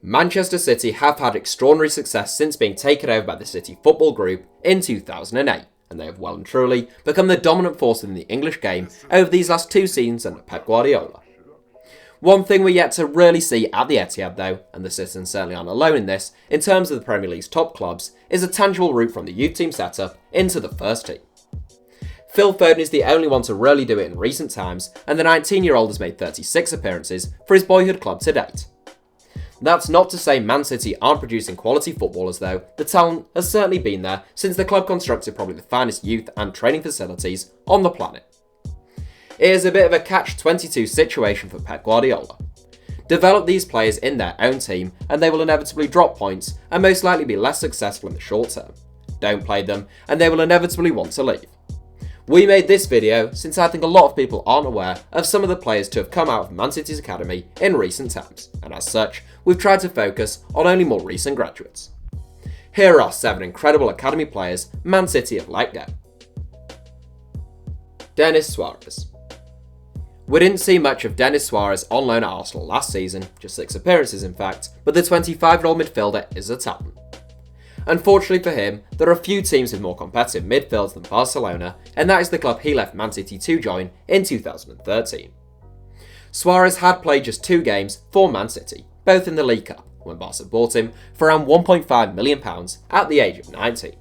Manchester City have had extraordinary success since being taken over by the City Football Group in 2008, and they have well and truly become the dominant force in the English game over these last 2 seasons under Pep Guardiola. One thing we're yet to really see at the Etihad though, and the citizens certainly aren't alone in this, in terms of the Premier League's top clubs, is a tangible route from the youth team setup into the first team. Phil Foden is the only one to really do it in recent times, and the 19-year-old has made 36 appearances for his boyhood club to date. That's not to say Man City aren't producing quality footballers though, the talent has certainly been there since the club constructed probably the finest youth and training facilities on the planet. It is a bit of a catch-22 situation for Pep Guardiola. Develop these players in their own team and they will inevitably drop points and most likely be less successful in the short term. Don't play them and they will inevitably want to leave. We made this video since I think a lot of people aren't aware of some of the players to have come out of Man City's academy in recent times, and as such, we've tried to focus on only more recent graduates. Here are 7 incredible academy players Man City have let go. Denis Suarez. We didn't see much of Denis Suarez on loan at Arsenal last season, just 6 appearances in fact, but the 25-year-old midfielder is a talent. Unfortunately for him, there are few teams with more competitive midfields than Barcelona, and that is the club he left Man City to join in 2013. Suarez had played just 2 games for Man City, both in the League Cup, when Barca bought him for around £1.5 million at the age of 19.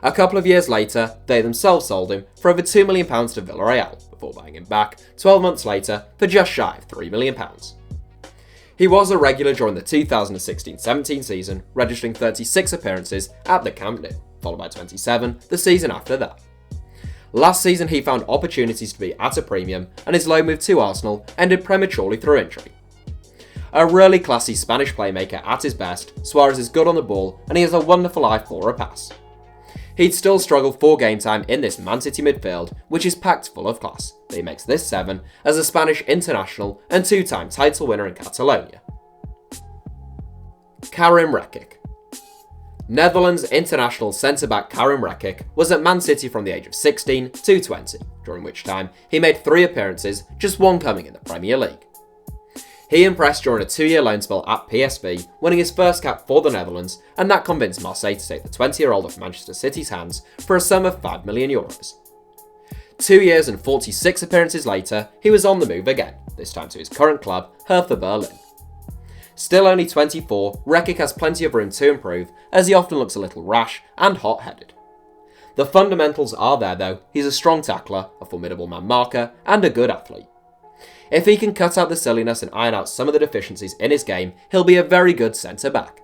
A couple of years later, they themselves sold him for over £2 million to Villarreal, before buying him back 12 months later for just shy of £3 million. He was a regular during the 2016-17 season, registering 36 appearances at the Camp Nou, followed by 27 the season after that. Last season he found opportunities to be at a premium, and his loan move to Arsenal ended prematurely through injury. A really classy Spanish playmaker at his best, Suarez is good on the ball and he has a wonderful eye for a pass. He'd still struggle for game time in this Man City midfield, which is packed full of class, but he makes this 7 as a Spanish international and 2-time title winner in Catalonia. Karamrek. Netherlands international centre-back Karamrek was at Man City from the age of 16 to 20, during which time he made 3 appearances, just 1 coming in the Premier League. He impressed during a 2-year loan spell at PSV, winning his first cap for the Netherlands, and that convinced Marseille to take the 20-year-old off Manchester City's hands for a sum of €5 million. 2 years and 46 appearances later, he was on the move again, this time to his current club, Hertha Berlin. Still only 24, Rekic has plenty of room to improve, as he often looks a little rash and hot-headed. The fundamentals are there though, he's a strong tackler, a formidable man marker, and a good athlete. If he can cut out the silliness and iron out some of the deficiencies in his game, he'll be a very good centre-back.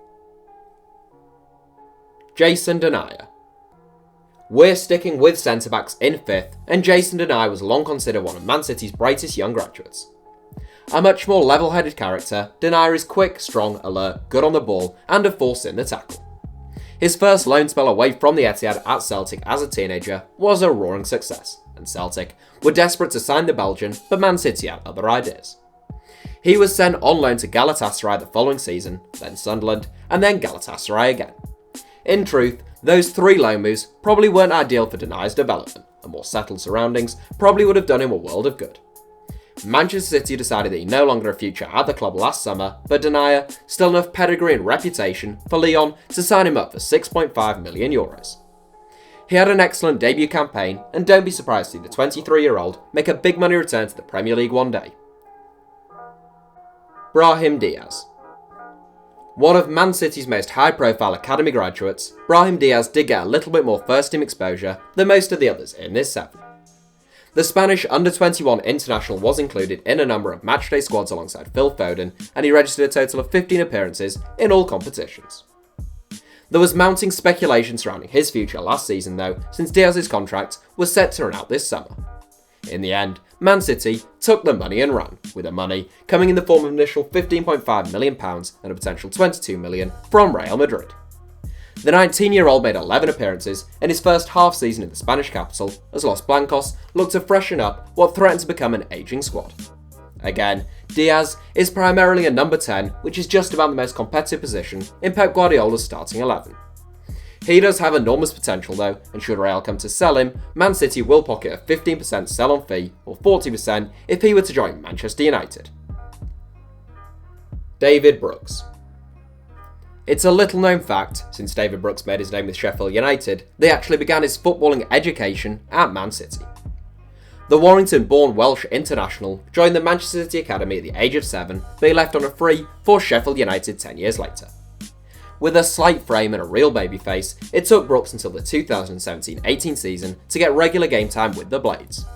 Jadon Denayer. We're sticking with centre-backs in 5th, and Jadon Denayer was long considered one of Man City's brightest young graduates. A much more level-headed character, Denayer is quick, strong, alert, good on the ball, and a force in the tackle. His first loan spell away from the Etihad at Celtic as a teenager was a roaring success, and Celtic were desperate to sign the Belgian, but Man City had other ideas. He was sent on loan to Galatasaray the following season, then Sunderland, and then Galatasaray again. In truth, those 3 loan moves probably weren't ideal for Denayer's development, and more settled surroundings probably would have done him a world of good. Manchester City decided that he no longer had a future at the club last summer, but Denayer still enough pedigree and reputation for Lyon to sign him up for €6.5 million. He had an excellent debut campaign, and don't be surprised to see the 23-year-old make a big money return to the Premier League one day. Brahim Diaz. One of Man City's most high-profile academy graduates, Brahim Diaz did get a little bit more first-team exposure than most of the others in this 7. The Spanish under-21 international was included in a number of matchday squads alongside Phil Foden, and he registered a total of 15 appearances in all competitions. There was mounting speculation surrounding his future last season though, since Diaz's contract was set to run out this summer. In the end, Man City took the money and ran, with the money coming in the form of initial £15.5 million and a potential £22 million from Real Madrid. The 19-year-old made 11 appearances in his first half season in the Spanish capital, as Los Blancos looked to freshen up what threatened to become an ageing squad. Again, Diaz is primarily a number 10, which is just about the most competitive position in Pep Guardiola's starting 11. He does have enormous potential though, and should Real come to sell him, Man City will pocket a 15% sell-on fee, or 40% if he were to join Manchester United. David Brooks. It's a little known fact, since David Brooks made his name with Sheffield United, that he actually began his footballing education at Man City. The Warrington-born Welsh international joined the Manchester City Academy at the age of 7, but he left on a free for Sheffield United 10 years later. With a slight frame and a real baby face, it took Brooks until the 2017-18 season to get regular game time with the Blades.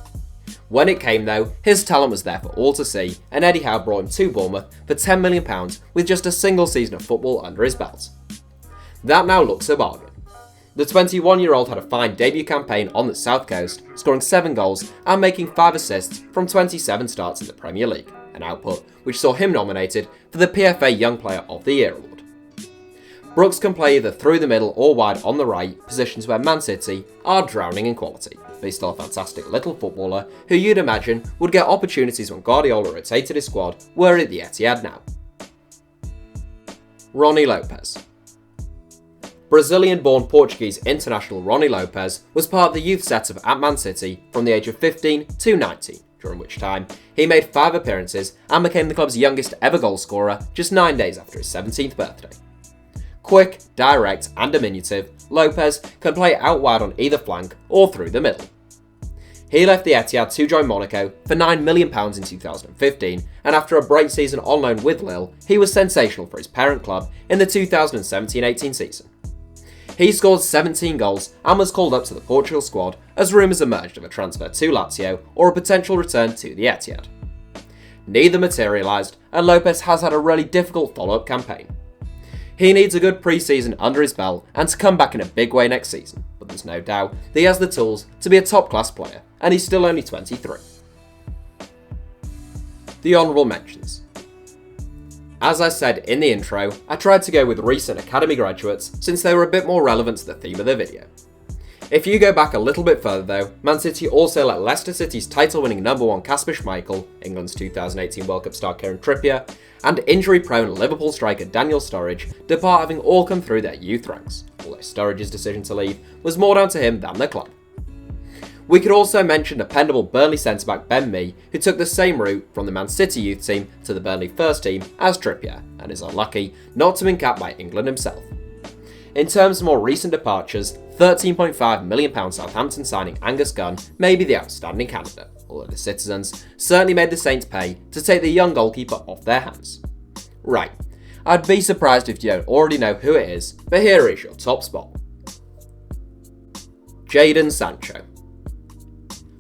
When it came though, his talent was there for all to see, and Eddie Howe brought him to Bournemouth for £10 million with just a single season of football under his belt. That now looks a bargain. The 21-year-old had a fine debut campaign on the South Coast, scoring 7 goals and making 5 assists from 27 starts in the Premier League, an output which saw him nominated for the PFA Young Player of the Year award. Brooks can play either through the middle or wide on the right, positions where Man City are drowning in quality, but he's still a fantastic little footballer who you'd imagine would get opportunities when Guardiola rotated his squad were at the Etihad now. Rony Lopez. Brazilian-born Portuguese international Rony Lopez was part of the youth setup at Man City from the age of 15 to 19, during which time he made 5 appearances and became the club's youngest ever goalscorer just 9 days after his 17th birthday. Quick, direct and diminutive, Lopez can play out wide on either flank or through the middle. He left the Etihad to join Monaco for £9 million in 2015, and after a break season on loan with Lille, he was sensational for his parent club in the 2017-18 season. He scored 17 goals and was called up to the Portugal squad as rumours emerged of a transfer to Lazio or a potential return to the Etihad. Neither materialised, and Lopez has had a really difficult follow-up campaign. He needs a good pre-season under his belt and to come back in a big way next season, but there's no doubt that he has the tools to be a top-class player, and he's still only 23. The honourable mentions. As I said in the intro, I tried to go with recent academy graduates since they were a bit more relevant to the theme of the video. If you go back a little bit further though, Man City also let Leicester City's title-winning number 1 Kasper Schmeichel, England's 2018 World Cup star Kieran Trippier, and injury-prone Liverpool striker Daniel Sturridge depart having all come through their youth ranks, although Sturridge's decision to leave was more down to him than the club. We could also mention dependable Burnley centre-back Ben Mee, who took the same route from the Man City youth team to the Burnley first team as Trippier, and is unlucky not to be capped by England himself. In terms of more recent departures, £13.5 million Southampton signing Angus Gunn may be the outstanding candidate, although the citizens certainly made the Saints pay to take the young goalkeeper off their hands. Right, I'd be surprised if you don't already know who it is, but here is your top spot. Jadon Sancho.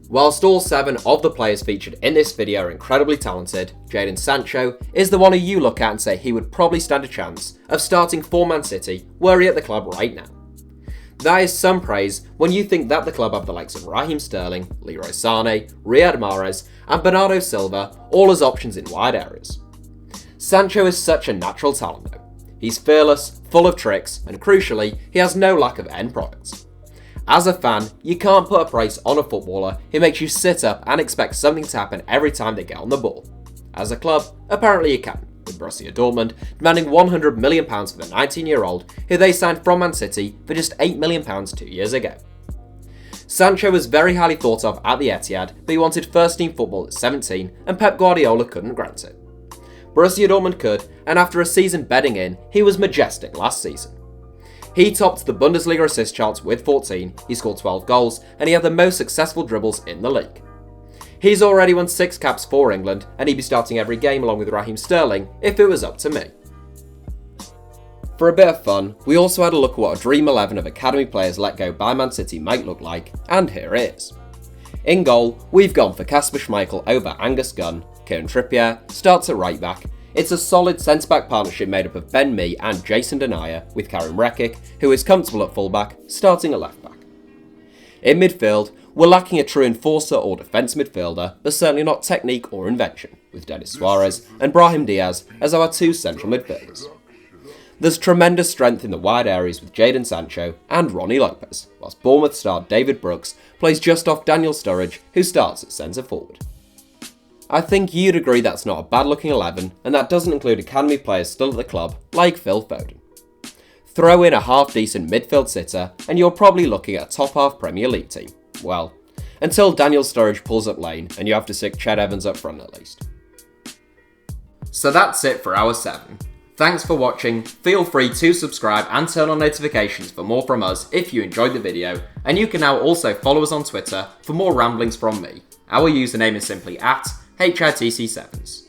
Whilst all 7 of the players featured in this video are incredibly talented, Jadon Sancho is the one who you look at and say he would probably stand a chance of starting for Man City were he at the club right now. That is some praise when you think that the club have the likes of Raheem Sterling, Leroy Sané, Riyad Mahrez and Bernardo Silva all as options in wide areas. Sancho is such a natural talent though. He's fearless, full of tricks and crucially, he has no lack of end products. As a fan, you can't put a price on a footballer who makes you sit up and expect something to happen every time they get on the ball. As a club, apparently you can, with Borussia Dortmund demanding £100 million for the 19-year-old who they signed from Man City for just £8 million 2 years ago. Sancho was very highly thought of at the Etihad, but he wanted first-team football at 17 and Pep Guardiola couldn't grant it. Borussia Dortmund could, and after a season bedding in, he was majestic last season. He topped the Bundesliga assist charts with 14, he scored 12 goals, and he had the most successful dribbles in the league. He's already won 6 caps for England, and he'd be starting every game along with Raheem Sterling if it was up to me. For a bit of fun, we also had a look at what a dream 11 of academy players let go by Man City might look like, and here it is. In goal, we've gone for Kasper Schmeichel over Angus Gunn, Kieran Trippier starts at right back. It's a solid centre-back partnership made up of Ben Mee and Jason Denayer, with Karamrek, who is comfortable at full-back, starting at left-back. In midfield, we're lacking a true enforcer or defence midfielder, but certainly not technique or invention, with Denis Suarez and Brahim Diaz as our 2 central midfielders. There's tremendous strength in the wide areas with Jadon Sancho and Rony Lopez, whilst Bournemouth star David Brooks plays just off Daniel Sturridge, who starts at centre-forward. I think you'd agree that's not a bad looking 11, and that doesn't include academy players still at the club, like Phil Foden. Throw in a half decent midfield sitter, and you're probably looking at a top half Premier League team. Well, until Daniel Sturridge pulls up lane, and you have to stick Ched Evans up front at least. So that's it for our 7. Thanks for watching, feel free to subscribe and turn on notifications for more from us if you enjoyed the video, and you can now also follow us on Twitter for more ramblings from me. Our username is simply @HITC Sevens.